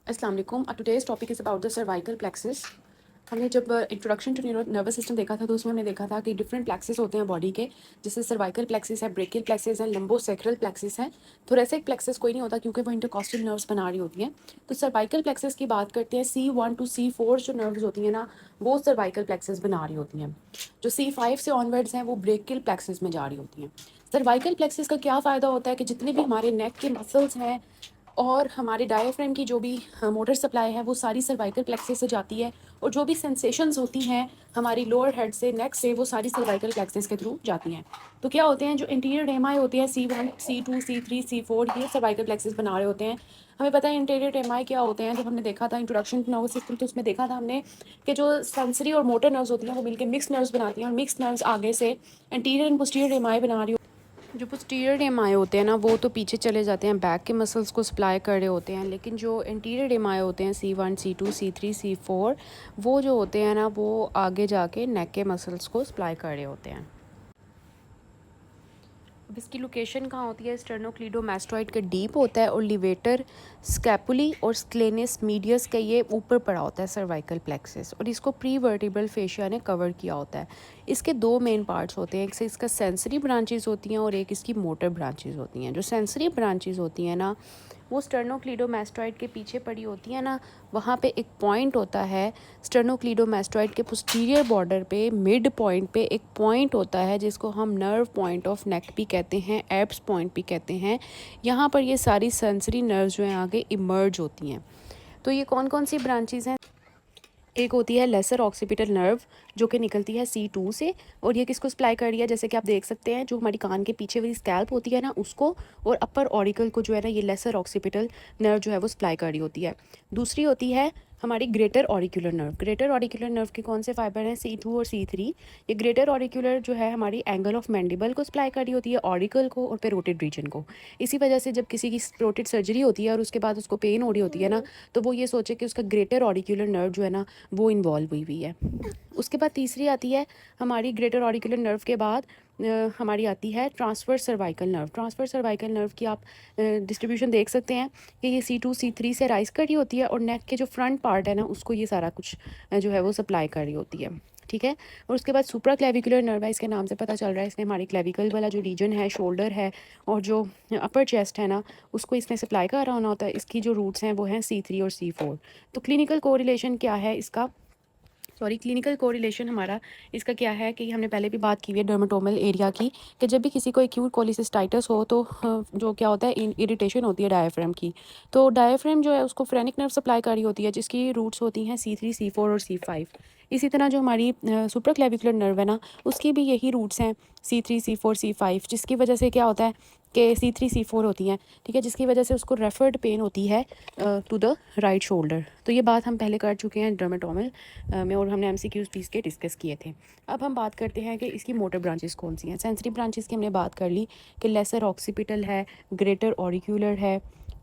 अस्सलाम वालेकुम। Today's topic is about the cervical plexus. हमने जब इंट्रोडक्शन टू नर्वस सिस्टम देखा था तो उसमें हमने देखा था कि डिफरेंट प्लेक्सिस होते हैं बॉडी के, जैसे सर्वाइकल प्लेक्सिस है, ब्रेकियल प्लेक्सिस है, लंबोसेक्रल प्लेक्सिस है। थोरेसिक प्लेक्सिस कोई नहीं होता क्योंकि वो इंटरकॉस्टल नर्व्स बना रही होती हैं। तो सर्वाइकल प्लेक्सिस की बात करते हैं, C1 to C4 जो नर्व्स होती हैं ना, वो सर्वाइकल प्लेक्सिस बना रही होती हैं। जो C5 से ऑनवर्ड्स हैं वो ब्रेकियल प्लेक्सिस में जा रही होती हैं। सर्वाइकल प्लेक्सिस का क्या फ़ायदा होता है कि जितने भी हमारे नेक के मसल्स हैं और हमारे डायफ्राम की जो भी मोटर सप्लाई है वो सारी सर्वाइकल प्लेक्सिस से जाती है, और जो भी सेंसेशंस होती हैं हमारी लोअर हेड से, नेक से, वो सारी सर्वाइकल प्लेक्सिस के थ्रू जाती हैं। तो क्या होते हैं, जो इंटीरियर एमाई होते हैं C1, C2, C3, C4, ये सर्वाइकल प्लेक्सिस बना रहे होते हैं। हमें पता है इंटीरियर एमाई क्या होते हैं। जब हमने देखा था इंट्रोडक्शन टू नर्वस सिस्टम तो उसमें देखा था हमने कि जो सेंसरी और मोटर नर्व्स होती हैं वो मिलकर मिक्स नर्व्स बनाती हैं, और मिक्स नर्व्स आगे से इंटीरियर एंड पोस्टीरियर एमाई बना रही। जो पोस्टीरियर एमाई होते हैं ना वो तो पीछे चले जाते हैं, बैक के मसल्स को सप्लाई कर रहे होते हैं, लेकिन जो इंटीरियर एमाई होते हैं C1, C2, C3, C4, वो जो होते हैं ना वो आगे जाके नेक के मसल्स को सप्लाई कर रहे होते हैं। अब इसकी लोकेशन कहाँ होती है, स्टर्नोक्लीडोमास्टोइड का डीप होता है, और लिवेटर स्कैपुली और स्क्लेनिस मीडियस का ये ऊपर पड़ा होता है सर्वाइकल प्लेक्सिस, और इसको प्री वर्टिब्रल फेशिया ने कवर किया होता है। इसके दो मेन पार्ट्स होते हैं, एक से इसका सेंसरी ब्रांचेस होती हैं और एक इसकी मोटर ब्रांचेस होती हैं। जो सेंसरी ब्रांचेस होती हैं ना वो स्टर्नोक्लीडोमास्टोइड के पीछे पड़ी होती है ना, वहाँ पे एक पॉइंट होता है स्टर्नोक्लीडोमास्टोइड के पोस्टीरियर बॉर्डर पे, मिड पॉइंट पे एक पॉइंट होता है जिसको हम नर्व पॉइंट ऑफ नेक भी कहते हैं, एब्स पॉइंट भी कहते हैं। यहाँ पर ये सारी सेंसरी नर्व्स जो हैं आगे इमर्ज होती हैं। तो ये कौन कौन सी ब्रांचेज हैं, एक होती है लेसर ऑक्सीपिटल नर्व जो कि निकलती है C2 से, और ये किसको सप्लाई कर रही है, जैसे कि आप देख सकते हैं जो हमारी कान के पीछे वाली स्कैल्प होती है ना उसको, और अपर ऑरिकल को जो है ना ये लेसर ऑक्सीपिटल नर्व जो है वो सप्लाई कर रही होती है। दूसरी होती है हमारी greater auricular nerve. Greater auricular nerve के कौन से फाइबर हैं, C2 और C3। ये ग्रेटर ऑरिकुलर जो है हमारी एंगल ऑफ मैंडिबल को सप्लाई कर रही होती है, ऑरिकल को और पेरोटिड रीजन को। इसी वजह से जब किसी की पेरोटिड सर्जरी होती है और उसके बाद उसको पेन हो रही होती है ना, तो वो ये सोचे कि उसका ग्रेटर ऑरिकुलर नर्व जो है ना वो इन्वॉल्व हुई है। उसके बाद तीसरी आती है हमारी ग्रेटर ऑरिकुलर नर्व के बाद हमारी आती है transfer cervical nerve. Transfer cervical nerve की आप डिस्ट्रीब्यूशन देख सकते हैं कि ये C2 C3 से राइज कर रही होती है, और नेक के जो फ्रंट पार्ट है ना उसको ये सारा कुछ जो है वो सप्लाई कर रही होती है। ठीक है। और उसके बाद सुप्रा क्लेविकुलर नर्व है, इसके नाम से पता चल रहा है इसने हमारी क्लेविकल वाला जो रीजन है, शोल्डर है और जो अपर चेस्ट है ना उसको इसने सप्लाई कर रहा होना होता है। इसकी जो रूट्स हैं वो हैं C3 और C4। तो क्लिनिकल कोरिलेशन क्या है इसका, क्लिनिकल कोरिलेशन हमारा इसका क्या है कि हमने पहले भी बात की हुई है डर्मेटोमल एरिया की, कि जब भी किसी को एक्यूट कोलिसिस्टाइटिस हो तो जो क्या होता है इरिटेशन होती है डायफ्राम की। तो डायफ्राम जो है उसको फ्रेनिक नर्व सप्लाई कर रही होती है जिसकी रूट्स होती हैं C3, C4 और C5। इसी तरह जो हमारी सुप्राक्लेविकुलर नर्व है ना उसकी भी यही रूट्स हैं C3, C4, C5, जिसकी वजह से क्या होता है कि C3, C4 होती हैं, ठीक है, जिसकी वजह से उसको रेफर्ड पेन होती है टू द राइट शोल्डर। तो ये बात हम पहले कर चुके हैं डर्मेटोमल में, और हमने MCQs पीस के डिस्कस किए थे। अब हम बात करते हैं कि इसकी मोटर ब्रांचेस कौन सी हैं। सेंसरी ब्रांचेस की हमने बात कर ली कि लेसर ऑक्सीपिटल है, ग्रेटर ऑरिक्यूलर है,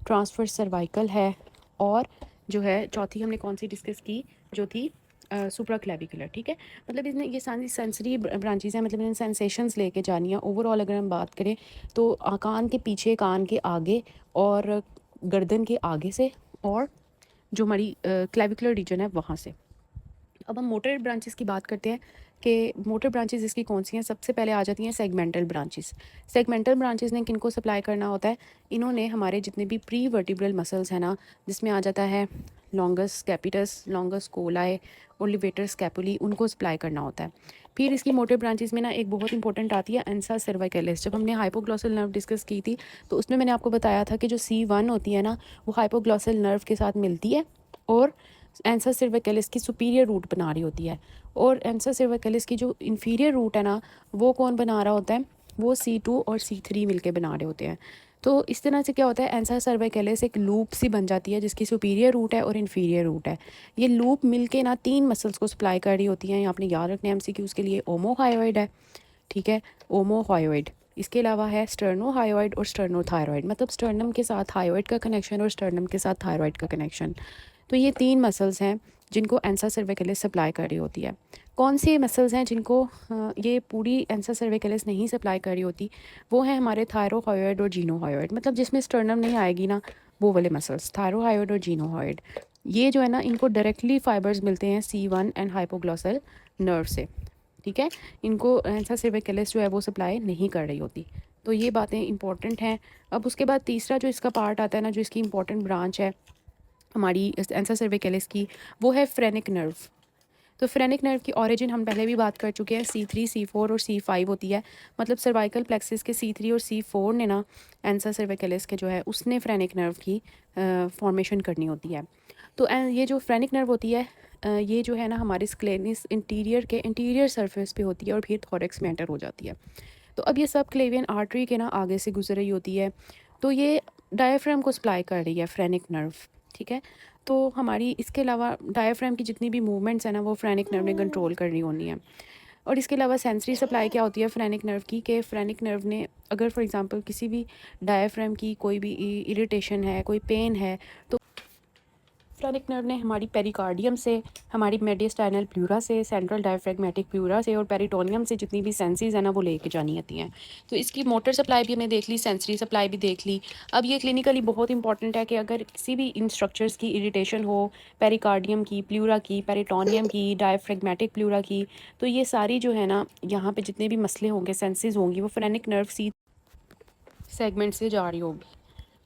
ट्रांसफर सर्वाइकल है, और जो है चौथी हमने कौन सी डिस्कस की जो थी सुप्रा क्लेविकुलर। ठीक है, मतलब इसमें ये सारी सेंसरी ब्रांचेस हैं, मतलब इन सेंसेशंस लेके जानी है। ओवरऑल अगर हम बात करें तो कान के पीछे, कान के आगे और गर्दन के आगे से, और जो हमारी क्लेविकुलर रीजन है वहाँ से। अब हम मोटर ब्रांचेस की बात करते हैं कि मोटर ब्रांचेस इसकी कौन सी हैं। सबसे पहले आ जाती हैं सेगमेंटल ब्रांचेस। सेगमेंटल ब्रांचेस ने किनको सप्लाई करना होता है, इन्होंने हमारे जितने भी प्री वर्टिब्रल मसल्स हैं ना, जिसमें आ जाता है लॉन्गस कैपिटस, लॉन्गस कोलाई और लिवेटर स्कैपुली, उनको सप्लाई करना होता है। फिर इसकी मोटर ब्रांचेस में ना एक बहुत इंपॉर्टेंट आती है एंसा सर्वाइकलिस। जब हमने हाइपोग्लॉसल नर्व डिस्कस की थी तो उसमें मैंने आपको बताया था कि जो C1 होती है ना वो हाइपोग्लॉसल नर्व के साथ मिलती है और एंसा सर्वाइकलिस की सुपीरियर रूट बना रही होती है, और एंसा सर्वाइकलिस की जो इन्फीरियर रूट है ना वो कौन बना रहा होता है, वो C2 और C3 मिलके बना रहे होते हैं। तो इस तरह से क्या होता है, एंसा सर्वाइकलिस एक लूप सी बन जाती है जिसकी सुपीरियर रूट है और इन्फीरियर रूट है। ये लूप मिलके ना तीन मसल्स को सप्लाई कर रही होती हैं। ये आपने याद रखना है MCQs के लिए। ओमोहायोइड है, ठीक है, ओमोहायोइड। इसके अलावा है स्टर्नोहायोइड और स्टर्नोथायरॉइड, मतलब स्टर्नम के साथ हायोइड का कनेक्शन और स्टर्नम के साथ थायरॉइड का कनेक्शन। तो ये तीन मसल्स हैं जिनको एंसा सर्विकलिस सप्लाई कर रही होती है। कौन सी मसल्स हैं जिनको ये पूरी एंसा सर्विकलिस नहीं सप्लाई कर रही होती, वो हैं हमारे थायरोहायोइड और जीनोहायोइड। मतलब जिसमें स्टर्नम नहीं आएगी ना वो वाले मसल्स, थायरोहायोइड और जीनोहायोइड। ये जो है ना, इनको डायरेक्टली फाइबर्स मिलते हैं C1 एंड हाइपोग्लॉसल नर्व से, ठीक है। इनको एंसा सर्विकैलिस जो है वो सप्लाई नहीं कर रही होती। तो ये बातें इंपॉर्टेंट हैं। अब उसके बाद तीसरा जो इसका पार्ट आता है ना, जो इसकी इंपॉर्टेंट ब्रांच है हमारी एंसा सर्विकैलिस की, वो है फ्रेनिक नर्व। तो फ्रेनिक नर्व की ओरिजिन हम पहले भी बात कर चुके हैं, C3, C4 और C5 होती है। मतलब सर्वाइकल प्लेक्सिस के C3 और C4 ने ना एंसा सर्विकैलिस के जो है उसने फ्रेनिक नर्व की फॉर्मेशन करनी होती है। तो ये जो फ्रेनिक नर्व होती है, ये जो है ना हमारे स्क्लेनिस इंटीरियर के इंटीरियर सरफेस पे होती है और फिर थोरेक्स में एंटर हो जाती है। तो अब ये सब क्लेवियन आर्टरी के ना आगे से गुजर रही होती है। तो ये डायफ्राम को सप्लाई कर रही है फ्रेनिक नर्व, ठीक है। तो हमारी इसके अलावा डायफ्राम की जितनी भी मूवमेंट्स हैं ना, वो फ्रेनिक नर्व ने कंट्रोल करनी होनी है। और इसके अलावा सेंसरी सप्लाई क्या होती है फ्रेनिक नर्व की, कि फ्रेनिक नर्व ने अगर फॉर एग्जांपल किसी भी डायफ्राम की कोई भी इरिटेशन है, कोई पेन है, तो फ्रेनिक नर्व ने हमारी पेरिकार्डियम से, हमारी मेडिस्टाइनल प्लूरा से, सेंट्रल डायफ्रैग्मेटिक प्लूरा से और पेरिटोनियम से जितनी भी सेंसेस है ना वो लेके जानी होती हैं। तो इसकी मोटर सप्लाई भी हमने देख ली, सेंसरी सप्लाई भी देख ली। अब ये क्लिनिकली बहुत इंपॉर्टेंट है कि अगर किसी भी इन स्ट्रक्चर्स की इरिटेशन हो, पेरिकार्डियम की, प्लूरा की, पेरिटोनियम की, डायफ्रैग्मेटिक प्लूरा की, तो ये सारी जो है ना यहाँ पे जितने भी मसले होंगे, सेंसेस होंगी, वो फ्रेनिक नर्व सी सेगमेंट से जा रही होगी।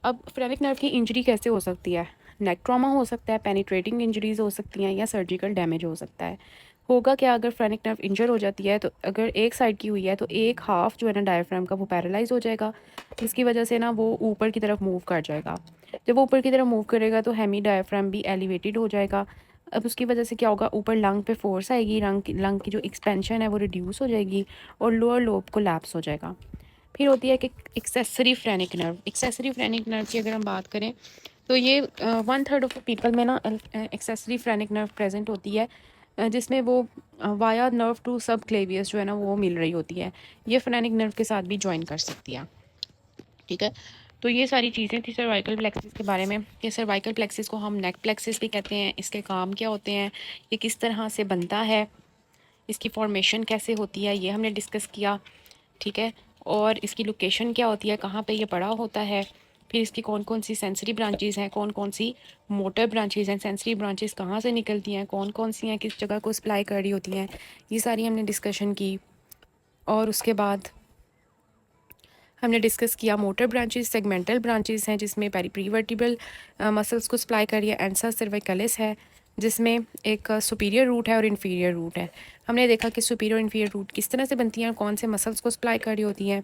अब फ्रेनिक नर्व की इंजरी कैसे हो सकती है? नेक ट्रॉमा हो सकता है, पेनिट्रेटिंग इंजरीज हो सकती हैं, या सर्जिकल डैमेज हो सकता है। होगा क्या अगर फ्रेनिक नर्व इंजर हो जाती है, तो अगर एक साइड की हुई है तो एक हाफ जो है ना डायफ्राम का वो पैरालाइज हो जाएगा, जिसकी वजह से ना वो ऊपर की तरफ मूव कर जाएगा। जब वो ऊपर की तरफ मूव करेगा तो हेमी डायफ्राम भी एलिवेटेड हो जाएगा। अब उसकी वजह से क्या होगा, ऊपर लंग पे फोर्स आएगी, लंग की जो एक्सपेंशन है वो रिड्यूस हो जाएगी और लोअर लोब को लैप्स हो जाएगा। फिर होती है कि accessory phrenic nerve. Accessory phrenic nerve की अगर हम बात करें तो ये 1/3 ऑफ पीपल में ना एक्सेसरी फ्रेनिक नर्व प्रेजेंट होती है, जिसमें वो वाया नर्व टू सब क्लेवियस जो है ना वो मिल रही होती है। ये फ्रेनिक नर्व के साथ भी ज्वाइन कर सकती है, ठीक है। तो ये सारी चीज़ें थी सर्वाइकल प्लेक्सिस के बारे में। ये सर्वाइकल प्लेक्सिस को हम नेक प्लेक्सिस भी कहते हैं। इसके काम क्या होते हैं, ये किस तरह से बनता है, इसकी फॉर्मेशन कैसे होती है, ये हमने डिस्कस किया, ठीक है। और इसकी लोकेशन क्या होती है, कहाँ पे ये पड़ा होता है, फिर इसकी कौन कौन सी सेंसरी ब्रांचेस हैं, कौन कौन सी मोटर ब्रांचेस हैं, सेंसरी ब्रांचेस कहाँ से निकलती हैं, कौन कौन सी हैं, किस जगह को सप्लाई कर रही होती हैं, ये सारी हमने डिस्कशन की। और उसके बाद हमने डिस्कस किया मोटर ब्रांचेस, सेगमेंटल ब्रांचेस हैं जिसमें प्रीवर्टिब्रल मसल्स को सप्लाई कर रही है, एंसा सर्विकैलिस है जिसमें एक सुपीरियर रूट है और इन्फीरियर रूट है। हमने देखा कि सुपीरियर इन्फीरियर रूट किस तरह से बनती हैं, कौन से मसल्स को सप्लाई कर रही होती हैं,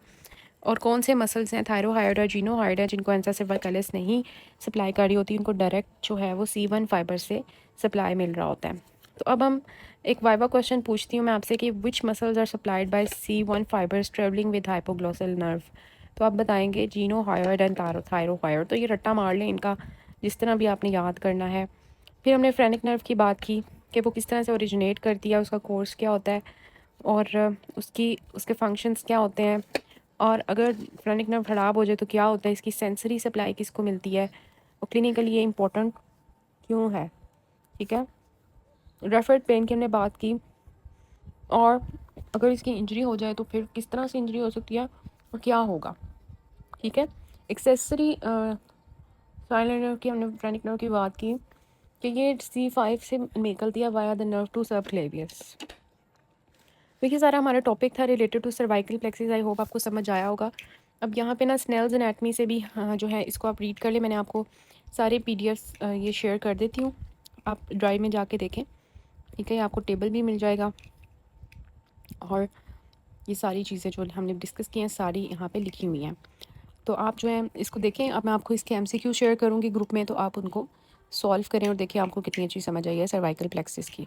और कौन से मसल्स हैं थायरोहायोइड और जीनोहायोइड है जिनको एंसा सर्विकैलिस नहीं सप्लाई कर रही होती, उनको डायरेक्ट जो है वो C1 फाइबर से सप्लाई मिल रहा होता है। तो अब हम एक वाइवा क्वेश्चन पूछती हूँ मैं आपसे कि which muscles are supplied by C1 fibres travelling with hypoglossal nerve. तो आप बताएंगे जीनोहायोइड एंड थायरोहायोइड। तो ये रट्टा मार लें इनका, जिस तरह भी आपने याद करना है। फिर हमने फ्रेनिक नर्व की बात की कि वो किस तरह से ओरिजिनेट करती है, उसका कोर्स क्या होता है और उसके फंक्शंस क्या होते हैं, और अगर फ्रेनिक नर्व ख़राब हो जाए तो क्या होता है, इसकी सेंसरी सप्लाई किसको मिलती है, और क्लिनिकली ये इम्पोर्टेंट क्यों है, ठीक है। रेफर्ड पेन की हमने बात की, और अगर इसकी इंजरी हो जाए तो फिर किस तरह से इंजरी हो सकती है और क्या होगा, ठीक है। एक्सेसरी साइलेंट नर्व की हमने फ्रेनिक नर्व की बात की कि ये C5 से निकलती है via the nerve to subclavius. तो ये सारा हमारा टॉपिक था related to cervical plexus. I hope आपको समझ आया होगा। अब यहाँ पे ना स्नेल्स एनाटमी से भी जो है इसको आप रीड कर ले। मैंने आपको सारे PDFs ये शेयर कर देती हूँ, आप ड्राइव में जाके देखें, ठीक है। आपको टेबल भी मिल जाएगा और ये सारी चीज़ें जो हमने डिस्कस की हैं सारी यहाँ पे लिखी हुई हैं। तो आप जो है इसको देखें। अब मैं आपको इसके MCQ शेयर करूँगी ग्रुप में, तो आप उनको सॉल्व करें और देखिए आपको कितनी अच्छी समझ आई है सर्वाइकल प्लेक्सिस की।